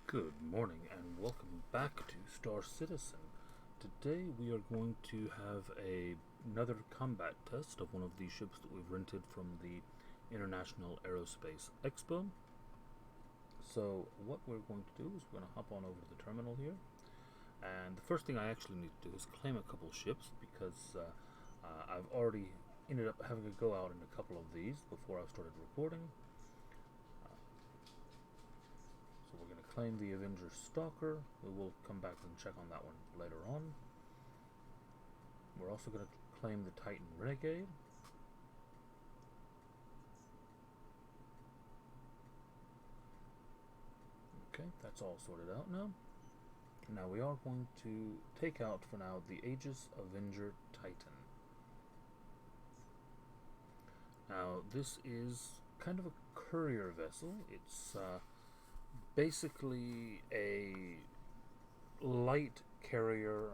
Good morning and welcome back to Star Citizen. Today we are going to have another combat test of one of the ships that we've rented from the International Aerospace Expo. So what we're going to do is we're going to hop on over to the terminal here, and the first thing I actually need to do is claim a couple ships because I've already ended up having to go out in a couple of these before I've started recording. So we're going to claim the Avenger Stalker. We will come back and check on that one later on. We're also going to claim the Titan Renegade. Okay, that's all sorted out now. Now we are going to take out for now the Aegis Avenger Titan. Now this is kind of a courier vessel. It's basically a light carrier,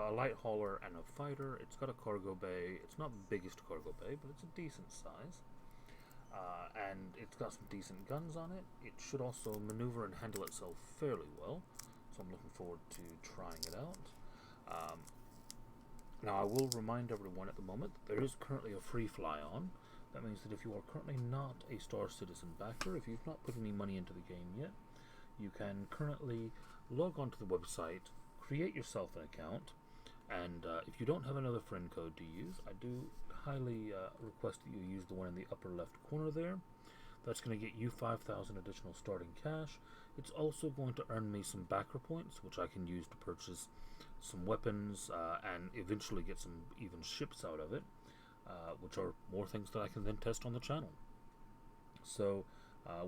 a light hauler and a fighter. It's got a cargo bay. It's not the biggest cargo bay, but it's a decent size. And it's got some decent guns on it. It should also maneuver and handle itself fairly well, so I'm looking forward to trying it out. Now I will remind everyone at the moment that there is currently a free fly on. That means that if you are currently not a Star Citizen backer, if you've not put any money into the game yet, you can currently log onto the website, create yourself an account, and if you don't have another friend code to use, I do highly request that you use the one in the upper left corner there. That's going to get you 5,000 additional starting cash. It's also going to earn me some backer points, which I can use to purchase some weapons and eventually get some even ships out of it, which are more things that I can then test on the channel. So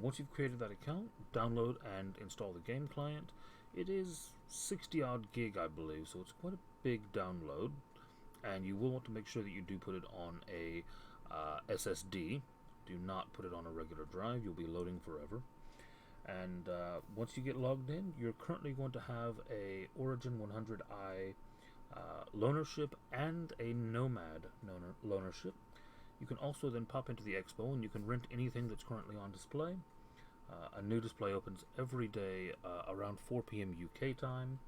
once you've created that account, download and install the game client. It is 60 odd gig, I believe, so it's quite a big download, and you will want to make sure that you do put it on a SSD. Do not put it on a regular drive. You'll be loading forever. And once you get logged in, you're currently going to have a Origin 100i loaner ship and a Nomad loaner ship. You can also then pop into the expo and you can rent anything that's currently on display. A new display opens every day around 4 p.m. UK time.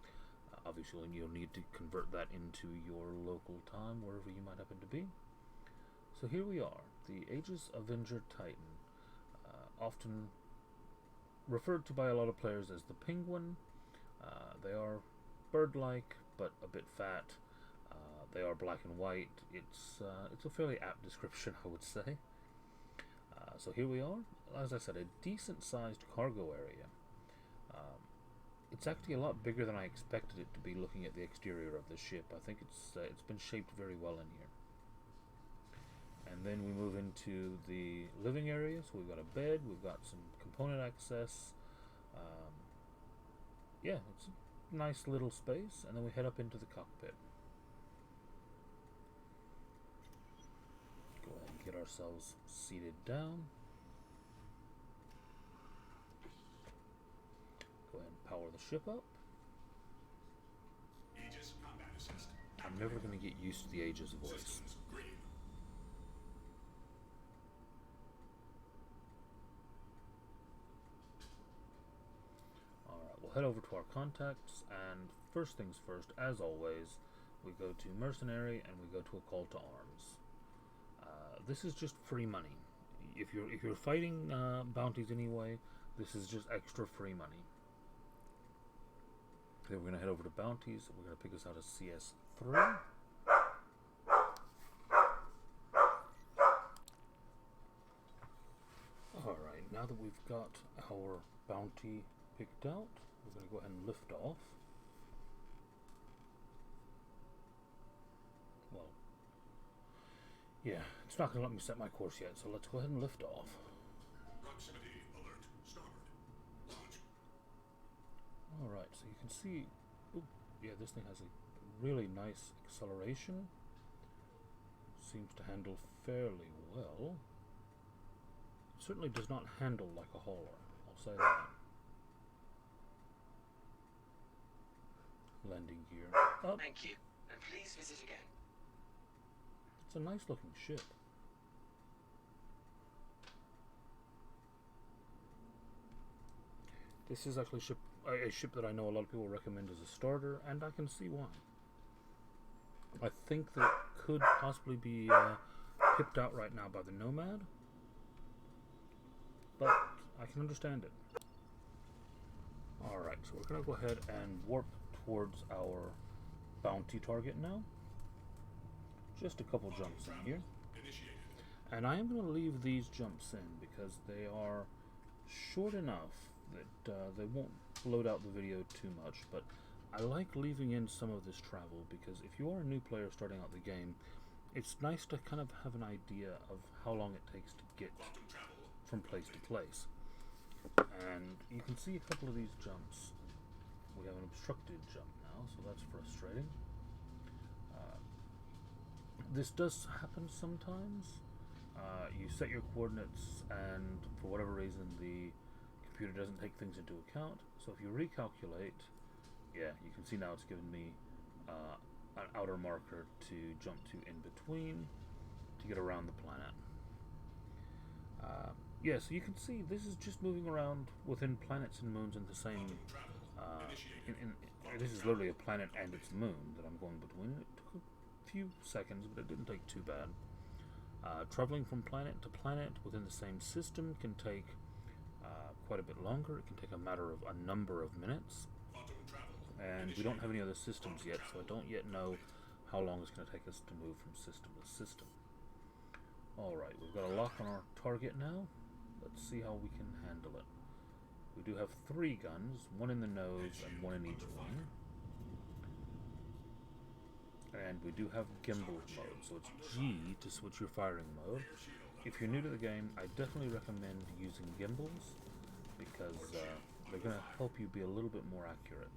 Obviously, you'll need to convert that into your local time, wherever you might happen to be. So here we are, the Aegis Avenger Titan, often referred to by a lot of players as the Penguin. They are bird-like, but a bit fat. They are black and white. It's a fairly apt description, I would say. So here we are. As I said, a decent-sized cargo area. It's actually a lot bigger than I expected it to be, looking at the exterior of the ship. I think it's been shaped very well in here. And then we move into the living area. So we've got a bed, we've got some component access. Yeah, it's a nice little space. And then we head up into the cockpit. Go ahead and get ourselves seated down. Go ahead and power the ship up. Aegis combat assist. I'm never going to get used to the Aegis voice. Systems green. Alright, we'll head over to our contacts, and first things first, as always, we go to Mercenary and we go to a call to arms. This is just free money. If you're fighting bounties anyway, this is just extra free money. Then we're going to head over to bounties. We're going to pick us out a CS3. Alright, now that we've got our bounty picked out, we're going to go ahead and lift off. Well, yeah, it's not going to let me set my course yet, so let's go ahead and lift off. Proximity alert. Starboard. Launch. Alright, so you can see, yeah, this thing has a really nice acceleration. Seems to handle fairly well. It certainly does not handle like a hauler, I'll say that. Landing gear up. Thank you, and please visit again. It's a nice looking ship. This is actually a ship that I know a lot of people recommend as a starter, and I can see why. I think that it could possibly be pipped out right now by the Nomad, but I can understand it. Alright, so we're going to go ahead and warp towards our bounty target now. Just a couple jumps in here. And I am going to leave these jumps in because they are short enough that they won't load out the video too much, but I like leaving in some of this travel because if you are a new player starting out the game, it's nice to kind of have an idea of how long it takes to get from place to place. And you can see a couple of these jumps. We have an obstructed jump now, so that's frustrating. This does happen sometimes. You set your coordinates and for whatever reason the computer doesn't take things into account. So if you recalculate, yeah, you can see now it's given me an outer marker to jump to in between to get around the planet. Yeah, so you can see this is just moving around within planets and moons in the same. This is literally a planet and its moon that I'm going between. It took a few seconds, but it didn't take too bad. Traveling from planet to planet within the same system can take quite a bit longer. It can take a matter of a number of minutes. And we don't have any other systems yet, so I don't yet know how long it's going to take us to move from system to system. Alright, we've got a lock on our target now. Let's see how we can handle it. We do have 3 guns, one in the nose and one in each wing. And we do have gimbal mode, so it's G to switch your firing mode. If you're new to the game, I definitely recommend using gimbals because they're going to help you be a little bit more accurate.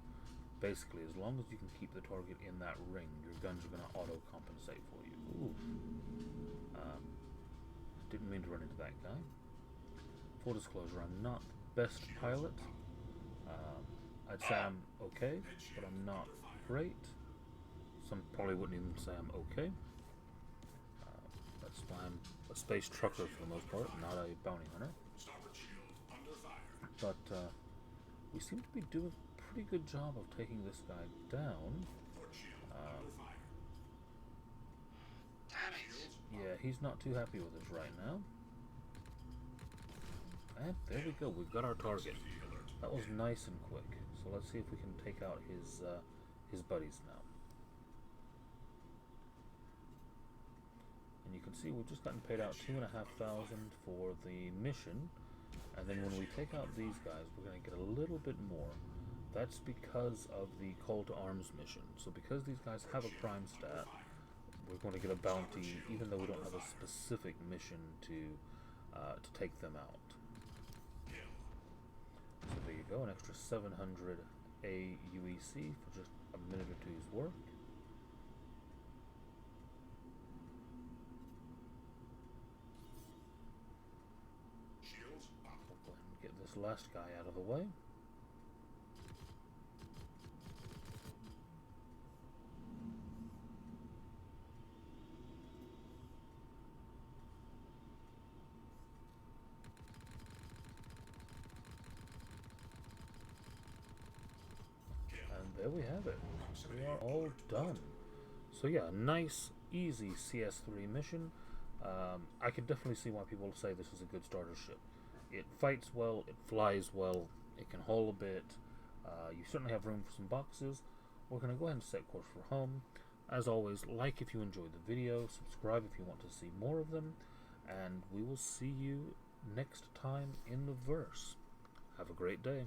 Basically, as long as you can keep the target in that ring, your guns are going to auto-compensate for you. Ooh. Didn't mean to run into that guy. Full disclosure, I'm not the best pilot. I'd say I'm okay, but I'm not great. Some probably wouldn't even say I'm okay. That's why I'm a space trucker for the most part, not a bounty hunter. But we seem to be doing a pretty good job of taking this guy down. Yeah, he's not too happy with us right now. And there we go, we've got our target. That was nice and quick. So let's see if we can take out his buddies now. And you can see we've just gotten paid out $2,500 for the mission. And then when we take out these guys, we're going to get a little bit more. That's because of the call to arms mission. So because these guys have a crime stat, we're going to get a bounty, even though we don't have a specific mission to take them out. So there you go, an extra 700 AUEC for just a minute or two's work. We'll go ahead and get this last guy out of the way. There we have it. We are all done. So yeah, nice, easy CS3 mission. I can definitely see why people say this is a good starter ship. It fights well, it flies well, it can haul a bit. You certainly have room for some boxes. We're going to go ahead and set course for home. As always, like if you enjoyed the video, subscribe if you want to see more of them, and we will see you next time in the verse. Have a great day.